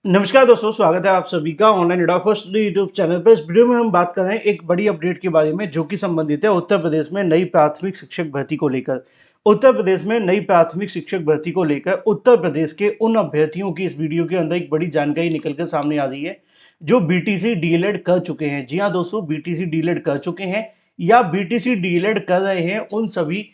नमस्कार दोस्तों, स्वागत है आप सभी का ऑनलाइन एडा फर्स्ट यूट्यूब चैनल पर। इस वीडियो में हम बात कर रहे हैं एक बड़ी अपडेट के बारे में जो कि संबंधित है उत्तर प्रदेश में नई प्राथमिक शिक्षक भर्ती को लेकर। उत्तर प्रदेश में नई प्राथमिक शिक्षक भर्ती को लेकर उत्तर प्रदेश के उन अभ्यर्थियों की इस वीडियो के अंदर एक बड़ी जानकारी निकलकर सामने आ रही है जो बीटीसी डीएलएड कर चुके हैं। जी हाँ दोस्तों, बीटीसी डीएलएड कर चुके हैं या बीटीसी डीएलएड कर रहे हैं, उन सभी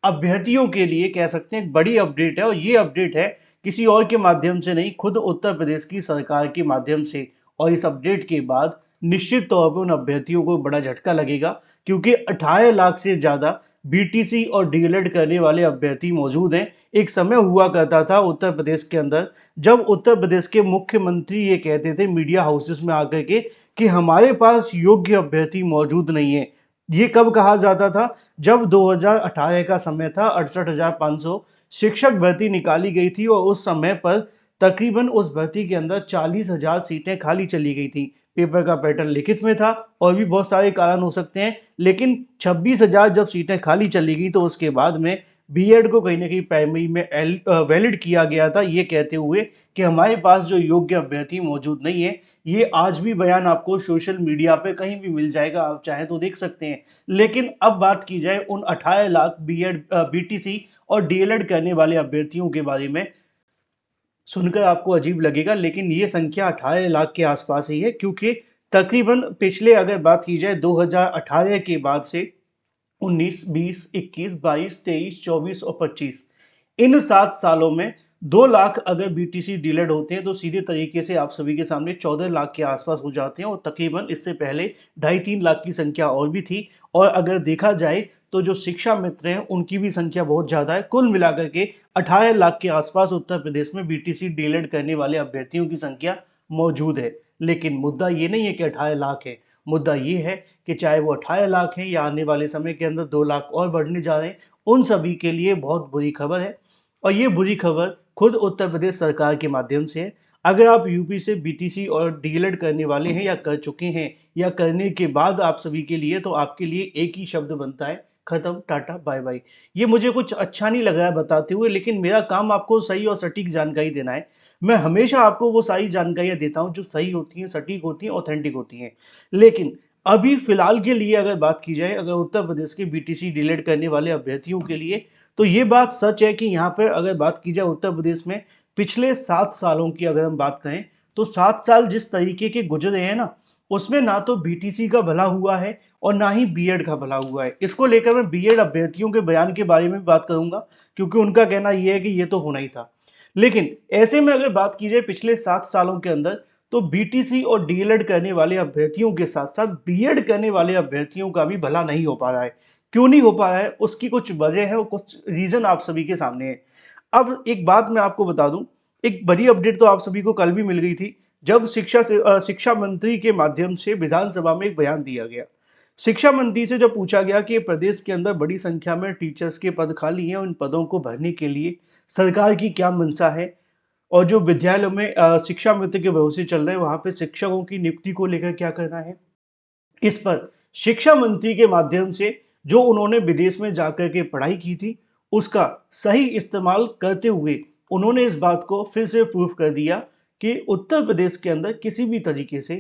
अभ्यर्थियों के लिए कह सकते हैं एक बड़ी अपडेट है। और ये अपडेट है किसी और के माध्यम से नहीं, खुद उत्तर प्रदेश की सरकार के माध्यम से। और इस अपडेट के बाद निश्चित तौर पर उन अभ्यर्थियों को बड़ा झटका लगेगा, क्योंकि 18 लाख से ज़्यादा बीटीसी और डीएलएड करने वाले अभ्यर्थी मौजूद हैं। एक समय हुआ करता था उत्तर प्रदेश के अंदर जब उत्तर प्रदेश के मुख्यमंत्री ये कहते थे मीडिया हाउसेस में आकर के कि हमारे पास योग्य अभ्यर्थी मौजूद नहीं है। ये कब कहा जाता था? जब 2018 का समय था, 68,500 शिक्षक भर्ती निकाली गई थी और उस समय पर तकरीबन उस भर्ती के अंदर 40,000 सीटें खाली चली गई थी। पेपर का पैटर्न लिखित में था और भी बहुत सारे कारण हो सकते हैं, लेकिन 26,000 जब सीटें खाली चली गई तो उसके बाद में बीएड को कहीं ना कहीं प्राइमरी में वैलिड किया गया था, ये कहते हुए कि हमारे पास जो योग्य अभ्यर्थी मौजूद नहीं है। ये आज भी बयान आपको सोशल मीडिया पे कहीं भी मिल जाएगा, आप चाहें तो देख सकते हैं। लेकिन अब बात की जाए उन 18 लाख बीटीसी और डीएलएड करने वाले अभ्यर्थियों के बारे में, सुनकर आपको अजीब लगेगा लेकिन ये संख्या 18 लाख के आसपास ही है, क्योंकि तकरीबन पिछले अगर बात की जाए 2018 के बाद से 19, 20, 21, 22, 23, 24 और 25, इन 7 सालों में 2 लाख अगर बीटीसी डीलेड होते हैं तो सीधे तरीके से आप सभी के सामने 14 लाख के आसपास हो जाते हैं। और तकरीबन इससे पहले 2.5-3 लाख की संख्या और भी थी। और अगर देखा जाए तो जो शिक्षा मित्र हैं उनकी भी संख्या बहुत ज़्यादा है। कुल मिलाकर के 18 लाख के आसपास उत्तर प्रदेश में बीटीसी डीलेड करने वाले अभ्यर्थियों की संख्या मौजूद है। लेकिन मुद्दा ये नहीं है कि 18 लाख है, मुद्दा ये है कि चाहे वो 18 लाख हैं या आने वाले समय के अंदर 2 लाख और बढ़ने जा रहे हैं, उन सभी के लिए बहुत बुरी खबर है। और ये बुरी खबर खुद उत्तर प्रदेश सरकार के माध्यम से है। अगर आप यूपी से बीटीसी और डीएलएड करने वाले हैं या कर चुके हैं या करने के बाद आप सभी के लिए, तो आपके लिए एक ही शब्द बनता है, खत्म, टाटा बाय बाय। ये मुझे कुछ अच्छा नहीं लग रहा है बताते हुए, लेकिन मेरा काम आपको सही और सटीक जानकारी देना है। मैं हमेशा आपको वो सारी जानकारियां देता हूं जो सही होती हैं, सटीक होती हैं, ऑथेंटिक होती हैं। लेकिन अभी फिलहाल के लिए अगर बात की जाए, अगर उत्तर प्रदेश के बीटीसी डीलेड करने वाले अभ्यर्थियों के लिए, तो ये बात सच है कि यहाँ पर अगर बात की जाए उत्तर प्रदेश में पिछले 7 सालों की अगर हम बात करें, तो 7 साल जिस तरीके के गुजरे हैं ना, उसमें ना तो बीटीसी का भला हुआ है और ना ही बीएड का भला हुआ है। इसको लेकर मैं बीएड अभ्यर्थियों के बयान के बारे में बात करूंगा, क्योंकि उनका कहना यह है कि ये तो होना ही था। लेकिन ऐसे में अगर बात की जाए पिछले 7 सालों के अंदर, तो बीटीसी और डीएलएड करने वाले अभ्यर्थियों के साथ साथ बीएड करने वाले अभ्यर्थियों का भी भला नहीं हो पा रहा है। क्यों नहीं हो पा रहा है, उसकी कुछ वजह है और कुछ रीजन आप सभी के सामने है। अब एक बात मैं आपको बता दूं, एक बड़ी अपडेट तो आप सभी को कल भी मिल गई थी, जब शिक्षा मंत्री के माध्यम से विधानसभा में एक बयान दिया गया। शिक्षा मंत्री से जब पूछा गया कि प्रदेश के अंदर बड़ी संख्या में टीचर्स के पद खाली हैं, उन पदों को भरने के लिए सरकार की क्या मंशा है, और जो विद्यालयों में शिक्षा मित्र के भरोसे चल रहे हैं वहां पे शिक्षकों की नियुक्ति को लेकर क्या करना है। इस पर शिक्षा मंत्री के माध्यम से जो उन्होंने विदेश में जाकर के पढ़ाई की थी, उसका सही इस्तेमाल करते हुए उन्होंने इस बात को फिर से प्रूफ कर दिया कि उत्तर प्रदेश के अंदर किसी भी तरीके से,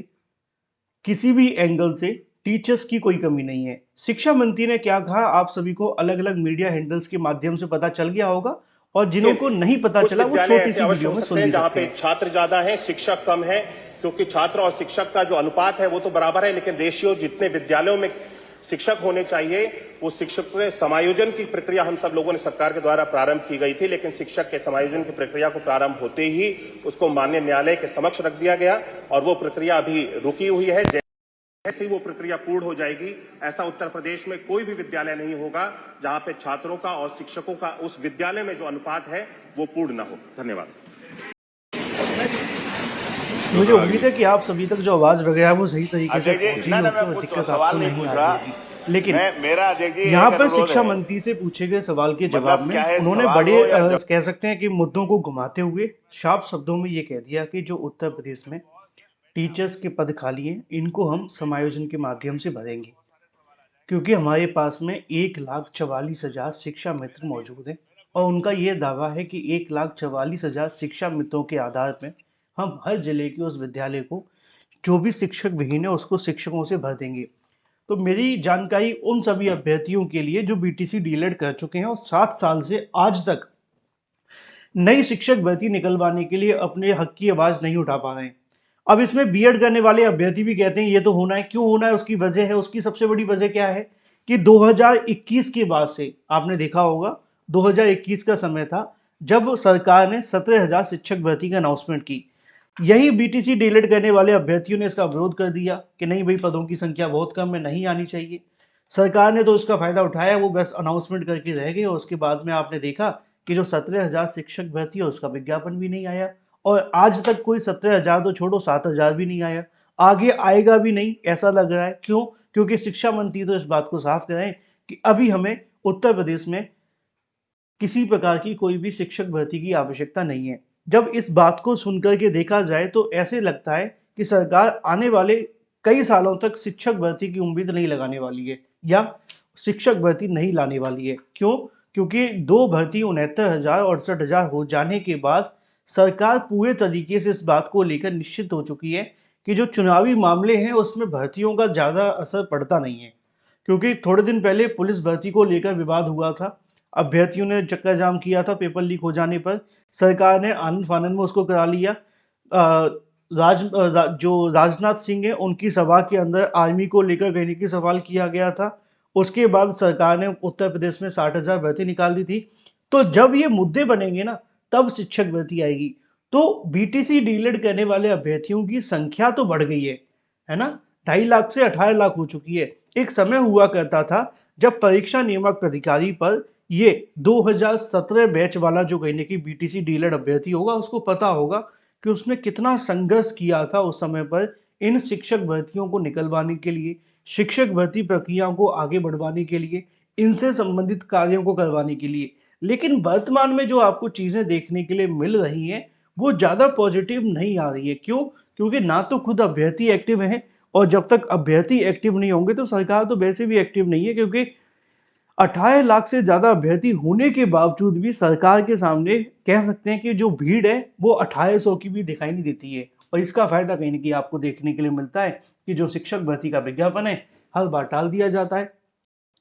किसी भी एंगल से टीचर्स की कोई कमी नहीं है। शिक्षा मंत्री ने क्या कहा आप सभी को अलग अलग मीडिया हैंडल्स के माध्यम से पता चल गया होगा, और जिन्हों को नहीं पता कुछ चला वो विद्यालय छोटी ऐसे सी अवश्य वीडियो हो में सकते सुन हैं भी जहां सकते पे हैं। छात्र ज्यादा है, शिक्षक कम है, क्योंकि छात्र और शिक्षक का जो अनुपात है वो तो बराबर है, लेकिन रेशियो जितने विद्यालयों में शिक्षक होने चाहिए वो शिक्षक के समायोजन की प्रक्रिया हम सब लोगों ने सरकार के द्वारा प्रारंभ की गई थी, लेकिन शिक्षक के समायोजन की प्रक्रिया को प्रारंभ होते ही उसको माननीय न्यायालय के समक्ष रख दिया गया और वो प्रक्रिया अभी रुकी हुई है। जैसे ही वो प्रक्रिया पूर्ण हो जाएगी, ऐसा उत्तर प्रदेश में कोई भी विद्यालय नहीं होगा जहां पे छात्रों का और शिक्षकों का उस विद्यालय में जो अनुपात है वो पूर्ण न हो। धन्यवाद। मुझे उम्मीद है कि आप सभी तक जो आवाज वगैरह है वो सही तरीके से अजय जी, पहुंची ना होगी मैं और कुछ दिक्कत सवाल आपको नहीं नहीं पूछ आ रहा। रही होगी। लेकिन मेरा अजय जी यहाँ एक पर अनुरोध शिक्षा है, मंत्री से पूछे गए सवाल के जवाब मतलब में क्या है, उन्होंने सवाल बड़े हो या कह सकते हैं कि मुद्दों को घुमाते हुए साफ शब्दों में ये कह दिया कि जो उत्तर प्रदेश में टीचर्स के पद खाली हैं, इनको हम समायोजन के माध्यम से भरेंगे, क्योंकि हमारे पास में 1,44,000 शिक्षा मित्र मौजूद हैं। और उनका ये दावा है कि 1,44,000 शिक्षा मित्रों के आधार पर हम हर जिले के उस विद्यालय को जो भी शिक्षक विहीन है उसको शिक्षकों से भर देंगे। तो मेरी जानकारी उन सभी अभ्यर्थियों के लिए जो बीटीसी डीएलएड कर चुके हैं और 7 साल से आज तक नई शिक्षक भर्ती निकलवाने के लिए अपने हक की आवाज़ नहीं उठा पा रहे हैं। अब इसमें बीएड करने वाले अभ्यर्थी भी कहते हैं ये तो होना है, क्यों होना है उसकी वजह है, उसकी सबसे बड़ी वजह क्या है कि 2021 के बाद से आपने देखा होगा 2021 का समय था जब सरकार ने 17,000 शिक्षक भर्ती का अनाउंसमेंट की। यही बीटीसी डीएलएड करने वाले अभ्यर्थियों ने इसका विरोध कर दिया कि नहीं भाई, पदों की संख्या बहुत कम है, नहीं आनी चाहिए। सरकार ने तो इसका फायदा उठाया, वो बस अनाउंसमेंट करके रह गए और उसके बाद में आपने देखा कि जो 17,000 शिक्षक भर्ती है उसका विज्ञापन भी नहीं आया और आज तक कोई 17,000 तो छोड़ो 7,000 भी नहीं आया, आगे आएगा भी नहीं ऐसा लग रहा है। क्यों? क्योंकि शिक्षा मंत्री तो इस बात को साफ करें कि अभी हमें उत्तर प्रदेश में किसी प्रकार की कोई भी शिक्षक भर्ती की आवश्यकता नहीं है। जब इस बात को सुनकर के देखा जाए तो ऐसे लगता है कि सरकार आने वाले कई सालों तक शिक्षक भर्ती की उम्मीद नहीं लगाने वाली है या शिक्षक भर्ती नहीं लाने वाली है। क्यों? क्योंकि 2 भर्ती 69,000 और 68,000 हो जाने के बाद सरकार पूरे तरीके से इस बात को लेकर निश्चित हो चुकी है कि जो चुनावी मामले हैं उसमें भर्तियों का ज़्यादा असर पड़ता नहीं है। क्योंकि थोड़े दिन पहले पुलिस भर्ती को लेकर विवाद हुआ था, अभ्यर्थियों ने चक्का जाम किया था पेपर लीक हो जाने पर, सरकार ने आनन-फानन में उसको करा लिया। जो राजनाथ सिंह हैं उनकी सभा के अंदर आर्मी को लेकर कहने की सवाल किया गया था। उसके बाद सरकार ने उत्तर प्रदेश में 60,000 भर्ती निकाल दी थी। तो जब ये मुद्दे बनेंगे ना तब शिक्षक भर्ती आएगी। तो बीटीसी डीएलएड करने वाले अभ्यर्थियों की संख्या तो बढ़ गई है ना? 2.5 लाख से 18 लाख हो चुकी है। एक समय हुआ करता था जब परीक्षा नियामक प्राधिकारी पर ये 2017 बैच वाला जो कहने की बीटीसी डीएलएड अभ्यर्थी होगा उसको पता होगा कि उसने कितना संघर्ष किया था उस समय पर इन शिक्षक भर्तियों को निकलवाने के लिए, शिक्षक भर्ती प्रक्रियाओं को आगे बढ़वाने के लिए, इनसे संबंधित कार्यों को करवाने के लिए। लेकिन वर्तमान में जो आपको चीज़ें देखने के लिए मिल रही हैं, वो ज़्यादा पॉजिटिव नहीं आ रही है। क्यों? क्योंकि ना तो खुद अभ्यर्थी एक्टिव हैं और जब तक अभ्यर्थी एक्टिव नहीं होंगे तो सरकार तो वैसे भी एक्टिव नहीं है, क्योंकि 18 लाख से ज़्यादा अभ्यर्थी होने के बावजूद भी सरकार के सामने कह सकते हैं कि जो भीड़ है वो 2800 की भी दिखाई नहीं देती है। और इसका फायदा कहीं ना कहीं आपको देखने के लिए मिलता है कि जो शिक्षक भर्ती का विज्ञापन है हर बार टाल दिया जाता है।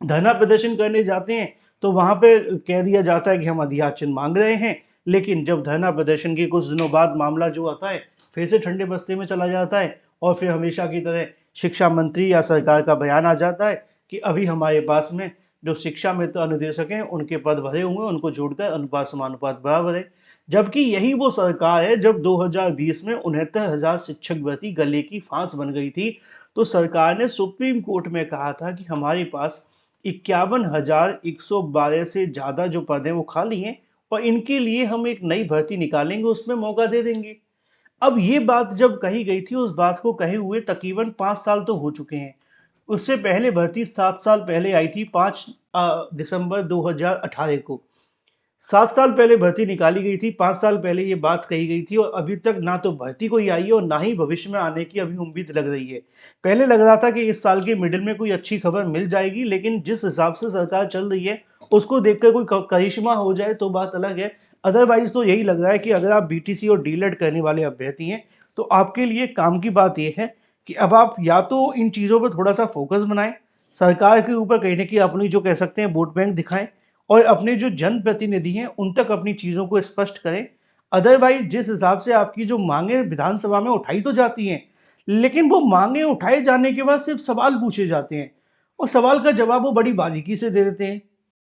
धरना प्रदर्शन करने जाते हैं तो वहां पे कह दिया जाता है कि हम अधिकार चिन्ह मांग रहे हैं, लेकिन जब धरना प्रदर्शन के कुछ दिनों बाद मामला जो आता है फिर से ठंडे बस्ते में चला जाता है और फिर हमेशा की तरह शिक्षा मंत्री या सरकार का बयान आ जाता है कि अभी हमारे पास में जो शिक्षा मित्र अनुदेशक हैं उनके पद भरे हुए हैं, उनको जोड़कर अनुपात समानुपात बराबर है। जबकि यही वो सरकार है जब 2020 में 69,000 शिक्षक भर्ती गले की फांस बन गई थी तो सरकार ने सुप्रीम कोर्ट में कहा था कि हमारे पास 51,112 से ज़्यादा जो पद हैं वो खाली हैं और इनके लिए हम एक नई भर्ती निकालेंगे, उसमें मौका दे देंगे। अब ये बात जब कही गई थी, उस बात को कहे हुए तकरीबन 5 साल तो हो चुके हैं। उससे पहले भर्ती 7 साल पहले आई थी 5 दिसंबर 2018 को। 7 साल पहले भर्ती निकाली गई थी, 5 साल पहले ये बात कही गई थी और अभी तक ना तो भर्ती कोई आई है और ना ही भविष्य में आने की अभी उम्मीद लग रही है। पहले लग रहा था कि इस साल के मिडिल में कोई अच्छी खबर मिल जाएगी, लेकिन जिस हिसाब से सरकार चल रही है उसको देखकर कोई करिश्मा हो जाए तो बात अलग है। अदरवाइज तो यही लग रहा है कि अगर आप बीटीसी और डीएलएड करने वाले अभ्यर्थी हैं तो आपके लिए काम की बात यह है कि अब आप या तो इन चीज़ों पर थोड़ा सा फोकस बनाएं, सरकार के ऊपर कहने की अपनी जो कह सकते हैं वोट बैंक दिखाएं और अपने जो जनप्रतिनिधि हैं उन तक अपनी चीज़ों को स्पष्ट करें। अदरवाइज जिस हिसाब से आपकी जो मांगे विधानसभा में उठाई तो जाती हैं, लेकिन वो मांगे उठाए जाने के बाद सिर्फ सवाल पूछे जाते हैं और सवाल का जवाब वो बड़ी बारीकी से दे देते हैं,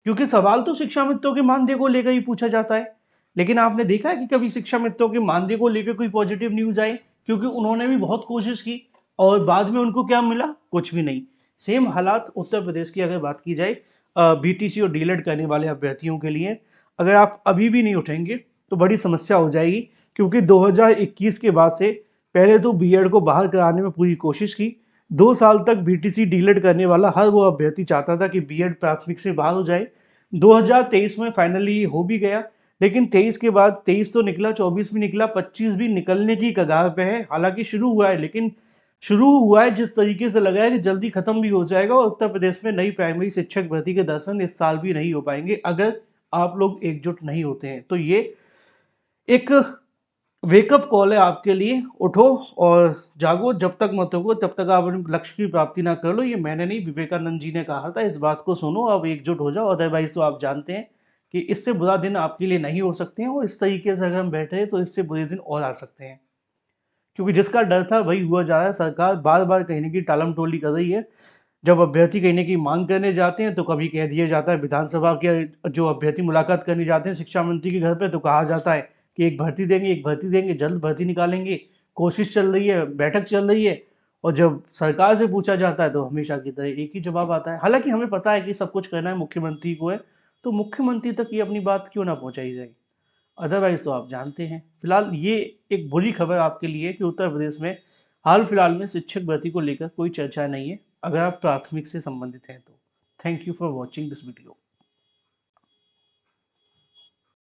क्योंकि सवाल तो शिक्षा मित्रों के मानदेय को लेकर ही पूछा जाता है। लेकिन आपने देखा है कि कभी शिक्षा मित्रों के मानदेय को लेकर कोई पॉजिटिव न्यूज़ आई? क्योंकि उन्होंने भी बहुत कोशिश की और बाद में उनको क्या मिला? कुछ भी नहीं। सेम हालात उत्तर प्रदेश की अगर बात की जाए बीटीसी और डीएलएड करने वाले अभ्यर्थियों के लिए, अगर आप अभी भी नहीं उठेंगे तो बड़ी समस्या हो जाएगी। क्योंकि 2021 के बाद से पहले तो बीएड को बाहर कराने में पूरी कोशिश की, 2 साल तक बीटीसी डीएलएड करने वाला हर वो अभ्यर्थी चाहता था कि बीएड प्राथमिक से बाहर हो जाए। 2023 में फाइनली हो भी गया, लेकिन 23 के बाद 23 तो निकला, 24 भी निकला, 25 भी निकलने की कगार पे है। हालांकि शुरू हुआ है, लेकिन शुरू हुआ है जिस तरीके से लगा है कि जल्दी खत्म भी हो जाएगा और उत्तर प्रदेश में नई प्राइमरी शिक्षक भर्ती के दर्शन इस साल भी नहीं हो पाएंगे अगर आप लोग एकजुट नहीं होते हैं। तो ये एक वेकअप कॉल है आपके लिए, उठो और जागो, जब तक मत होगो तब तक आप अपने लक्ष्य की प्राप्ति ना कर लो। ये मैंने नहीं, विवेकानंद जी ने कहा था। इस बात को सुनो, अब एकजुट हो जाओ, अदरवाइज तो आप जानते हैं कि इससे बुरा दिन आपके लिए नहीं हो सकते हैं, और इस तरीके से अगर हम बैठे हैं तो इससे बुरे दिन और आ सकते हैं, क्योंकि जिसका डर था वही हुआ जा रहा है। सरकार बार बार कहीं ना कहीं टालम टोली कर रही है। जब अभ्यर्थी कहीं ना कहीं मांग करने जाते हैं तो कभी कह दिया जाता है, विधानसभा के जो अभ्यर्थी मुलाकात करने जाते हैं शिक्षा मंत्री के घर पे, तो कहा जाता है कि एक भर्ती देंगे, एक भर्ती देंगे, जल्द भर्ती निकालेंगे, कोशिश चल रही है, बैठक चल रही है। और जब सरकार से पूछा जाता है तो हमेशा की तरह एक ही जवाब आता है। हालांकि हमें पता है कि सब कुछ करना है मुख्यमंत्री को है, तो मुख्यमंत्री तक ये अपनी बात क्यों ना पहुंचाई जाए, अदरवाइज तो आप जानते हैं। फिलहाल ये एक बुरी खबर आपके लिए कि उत्तर प्रदेश में हाल फिलहाल में शिक्षक भर्ती को लेकर कोई चर्चा नहीं है, अगर आप प्राथमिक से संबंधित हैं तो। Thank you for watching this video.